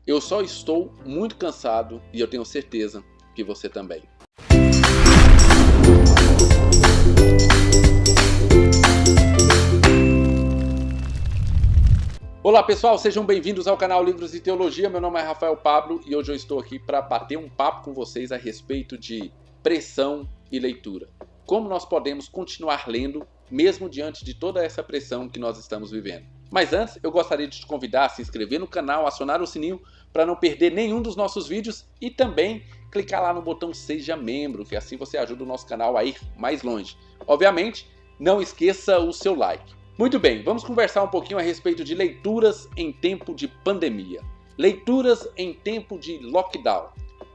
Eu só estou muito cansado e eu tenho certeza que você também. Olá pessoal, sejam bem-vindos ao canal Livros e Teologia. Meu nome é Rafael Pablo e hoje eu estou aqui para bater um papo com vocês a respeito de pressão e leitura. Como nós podemos continuar lendo mesmo diante de toda essa pressão que nós estamos vivendo. Mas antes, eu gostaria de te convidar a se inscrever no canal, acionar o sininho para não perder nenhum dos nossos vídeos e também clicar lá no botão Seja Membro, que assim você ajuda o nosso canal a ir mais longe. Obviamente, não esqueça o seu like. Muito bem, vamos conversar um pouquinho a respeito de leituras em tempo de pandemia. Leituras em tempo de lockdown.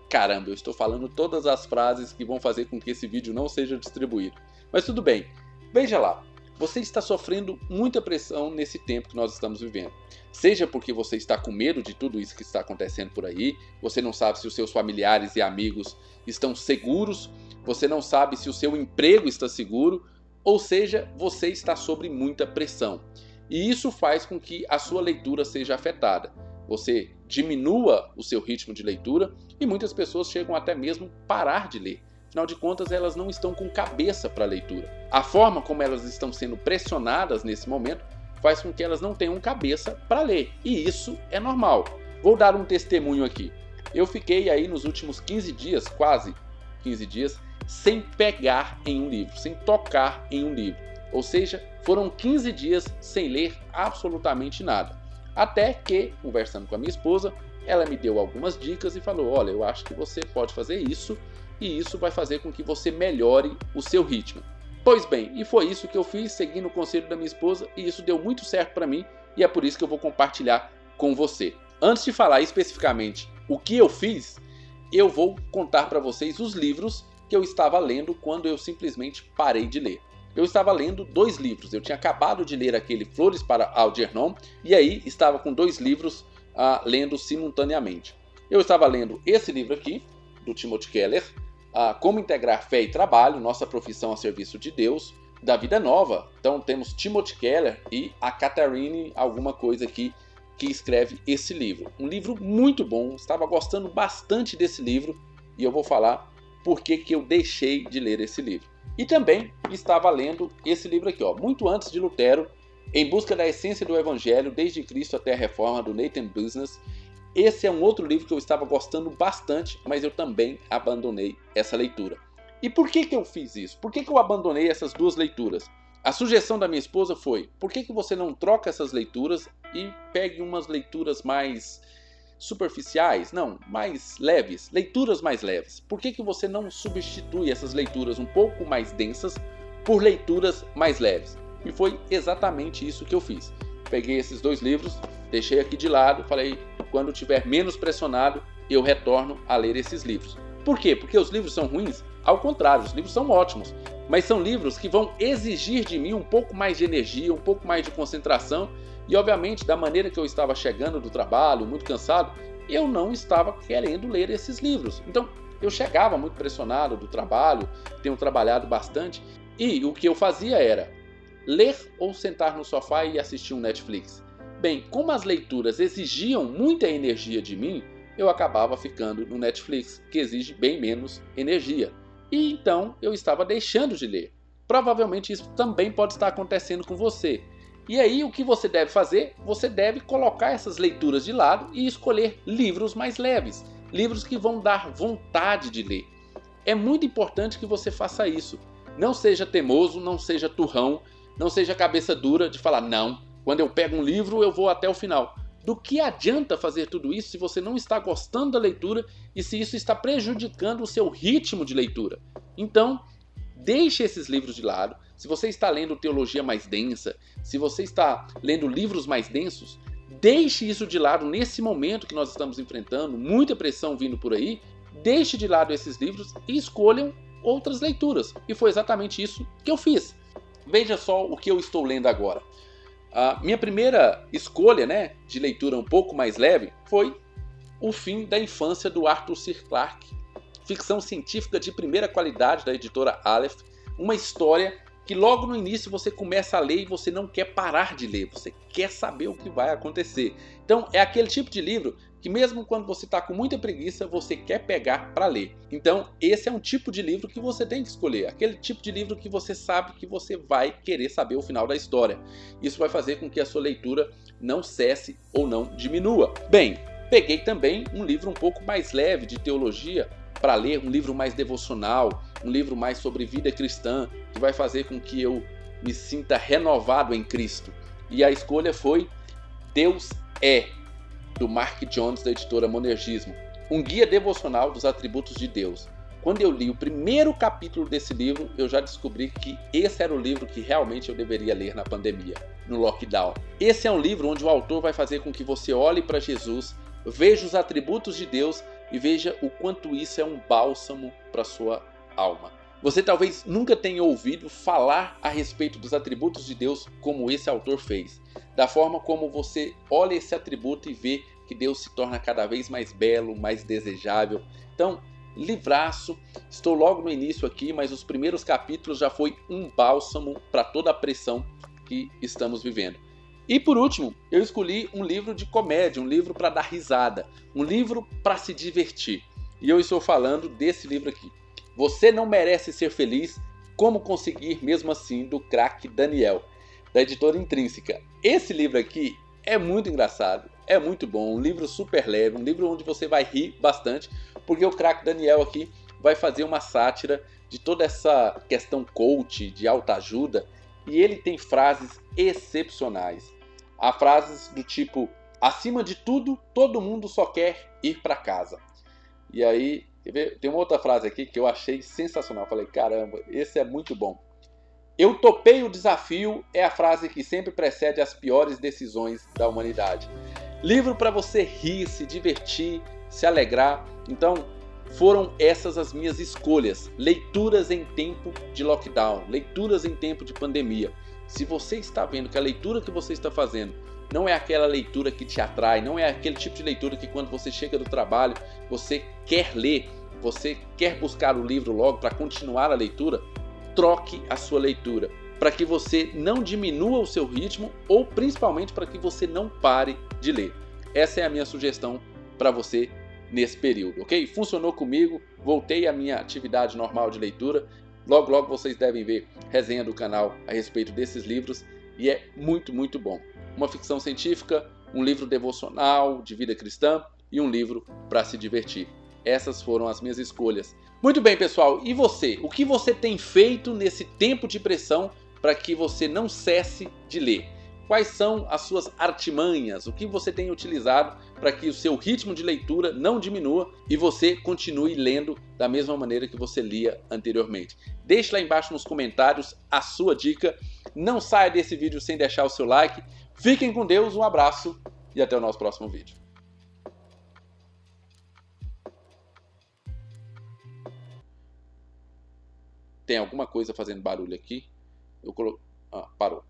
Caramba, eu estou falando todas as frases que vão fazer com que esse vídeo não seja distribuído. Mas tudo bem, veja lá. Você está sofrendo muita pressão nesse tempo que nós estamos vivendo. Seja porque você está com medo de tudo isso que está acontecendo por aí, você não sabe se os seus familiares e amigos estão seguros, você não sabe se o seu emprego está seguro, ou seja, você está sob muita pressão. E isso faz com que a sua leitura seja afetada. Você diminua o seu ritmo de leitura e muitas pessoas chegam até mesmo parar de ler. Afinal de contas, elas não estão com cabeça para a leitura. A forma como elas estão sendo pressionadas nesse momento faz com que elas não tenham cabeça para ler. E isso é normal. Vou dar um testemunho aqui. Eu fiquei aí nos últimos 15 dias, quase 15 dias, sem pegar em um livro, sem tocar em um livro. Ou seja, foram 15 dias sem ler absolutamente nada. Até que, conversando com a minha esposa, ela me deu algumas dicas e falou: olha, eu acho que você pode fazer isso e isso vai fazer com que você melhore o seu ritmo. Pois bem, e foi isso que eu fiz, seguindo o conselho da minha esposa, e isso deu muito certo para mim e é por isso que eu vou compartilhar com você. Antes de falar especificamente o que eu fiz, eu vou contar para vocês os livros que eu estava lendo quando eu simplesmente parei de ler. Eu estava lendo 2 livros, eu tinha acabado de ler aquele Flores para Algernon e aí estava com 2 livros lendo simultaneamente. Eu estava lendo esse livro aqui, do Timothy Keller, Como Integrar Fé e Trabalho, Nossa Profissão a Serviço de Deus, da Vida Nova. Então temos Timothy Keller e a Catherine alguma coisa aqui que escreve esse livro. Um livro muito bom, estava gostando bastante desse livro e eu vou falar por que eu deixei de ler esse livro. E também estava lendo esse livro aqui, muito antes de Lutero, Em Busca da Essência do Evangelho, desde Cristo até a Reforma, do Nathan Business. Esse é um outro livro que eu estava gostando bastante, mas eu também abandonei essa leitura. E por que eu fiz isso? Por que eu abandonei essas 2 leituras? A sugestão da minha esposa foi: por que você não troca essas leituras e pegue umas leituras mais superficiais? Não, mais leves, leituras mais leves. Por que você não substitui essas leituras um pouco mais densas por leituras mais leves? E foi exatamente isso que eu fiz. Peguei esses 2 livros, deixei aqui de lado, falei: quando estiver menos pressionado, eu retorno a ler esses livros. Por quê? Porque os livros são ruins? Ao contrário, os livros são ótimos, mas são livros que vão exigir de mim um pouco mais de energia, um pouco mais de concentração e, obviamente, da maneira que eu estava chegando do trabalho, muito cansado, eu não estava querendo ler esses livros. Então, eu chegava muito pressionado do trabalho, tenho trabalhado bastante, e o que eu fazia era ler ou sentar no sofá e assistir um Netflix. Bem, como as leituras exigiam muita energia de mim, eu acabava ficando no Netflix, que exige bem menos energia. E então eu estava deixando de ler. Provavelmente isso também pode estar acontecendo com você. E aí o que você deve fazer? Você deve colocar essas leituras de lado e escolher livros mais leves. Livros que vão dar vontade de ler. É muito importante que você faça isso. Não seja teimoso, não seja turrão, não seja cabeça dura de falar: não, quando eu pego um livro eu vou até o final. Do que adianta fazer tudo isso se você não está gostando da leitura e se isso está prejudicando o seu ritmo de leitura? Então, deixe esses livros de lado. Se você está lendo teologia mais densa, se você está lendo livros mais densos, deixe isso de lado nesse momento que nós estamos enfrentando, muita pressão vindo por aí. Deixe de lado esses livros e escolham outras leituras. E foi exatamente isso que eu fiz. Veja só o que eu estou lendo agora. A minha primeira escolha, de leitura um pouco mais leve foi O Fim da Infância, do Arthur C. Clarke. Ficção científica de primeira qualidade da editora Aleph. Uma história que logo no início você começa a ler e você não quer parar de ler, você quer saber o que vai acontecer. Então é aquele tipo de livro que mesmo quando você está com muita preguiça, você quer pegar para ler. Então esse é um tipo de livro que você tem que escolher, aquele tipo de livro que você sabe que você vai querer saber o final da história. Isso vai fazer com que a sua leitura não cesse ou não diminua. Bem, peguei também um livro um pouco mais leve de teologia para ler, um livro mais devocional, um livro mais sobre vida cristã, que vai fazer com que eu me sinta renovado em Cristo. E a escolha foi Deus é, do Mark Jones, da editora Monergismo, um guia devocional dos atributos de Deus. Quando eu li o primeiro capítulo desse livro, eu já descobri que esse era o livro que realmente eu deveria ler na pandemia, no lockdown. Esse é um livro onde o autor vai fazer com que você olhe para Jesus, veja os atributos de Deus e veja o quanto isso é um bálsamo para sua alma. Você talvez nunca tenha ouvido falar a respeito dos atributos de Deus como esse autor fez. Da forma como você olha esse atributo e vê que Deus se torna cada vez mais belo, mais desejável. Então, livraço, estou logo no início aqui, mas os primeiros capítulos já foi um bálsamo para toda a pressão que estamos vivendo. E por último, eu escolhi um livro de comédia, um livro para dar risada, um livro para se divertir. E eu estou falando desse livro aqui. Você não merece ser feliz, como conseguir mesmo assim, do craque Daniel, da editora Intrínseca. Esse livro aqui é muito engraçado, é muito bom, um livro super leve, um livro onde você vai rir bastante, porque o craque Daniel aqui vai fazer uma sátira de toda essa questão coach, de autoajuda, e ele tem frases excepcionais. Há frases do tipo, acima de tudo, todo mundo só quer ir para casa. E aí, tem uma outra frase aqui que eu achei sensacional. Falei, caramba, esse é muito bom. Eu topei o desafio é a frase que sempre precede as piores decisões da humanidade. Livro para você rir, se divertir, se alegrar. Então, foram essas as minhas escolhas. Leituras em tempo de lockdown, leituras em tempo de pandemia. Se você está vendo que a leitura que você está fazendo não é aquela leitura que te atrai, não é aquele tipo de leitura que quando você chega do trabalho, você quer ler, você quer buscar o livro logo para continuar a leitura, troque a sua leitura, para que você não diminua o seu ritmo ou principalmente para que você não pare de ler. Essa é a minha sugestão para você nesse período, ok? Funcionou comigo, voltei à minha atividade normal de leitura. Logo, logo vocês devem ver resenha do canal a respeito desses livros e é muito, muito bom. Uma ficção científica, um livro devocional de vida cristã e um livro para se divertir. Essas foram as minhas escolhas. Muito bem, pessoal, e você? O que você tem feito nesse tempo de pressão para que você não cesse de ler? Quais são as suas artimanhas? O que você tem utilizado para que o seu ritmo de leitura não diminua e você continue lendo da mesma maneira que você lia anteriormente? Deixe lá embaixo nos comentários a sua dica. Não saia desse vídeo sem deixar o seu like. Fiquem com Deus, um abraço e até o nosso próximo vídeo. Tem alguma coisa fazendo barulho aqui? Eu coloquei... Ah, parou.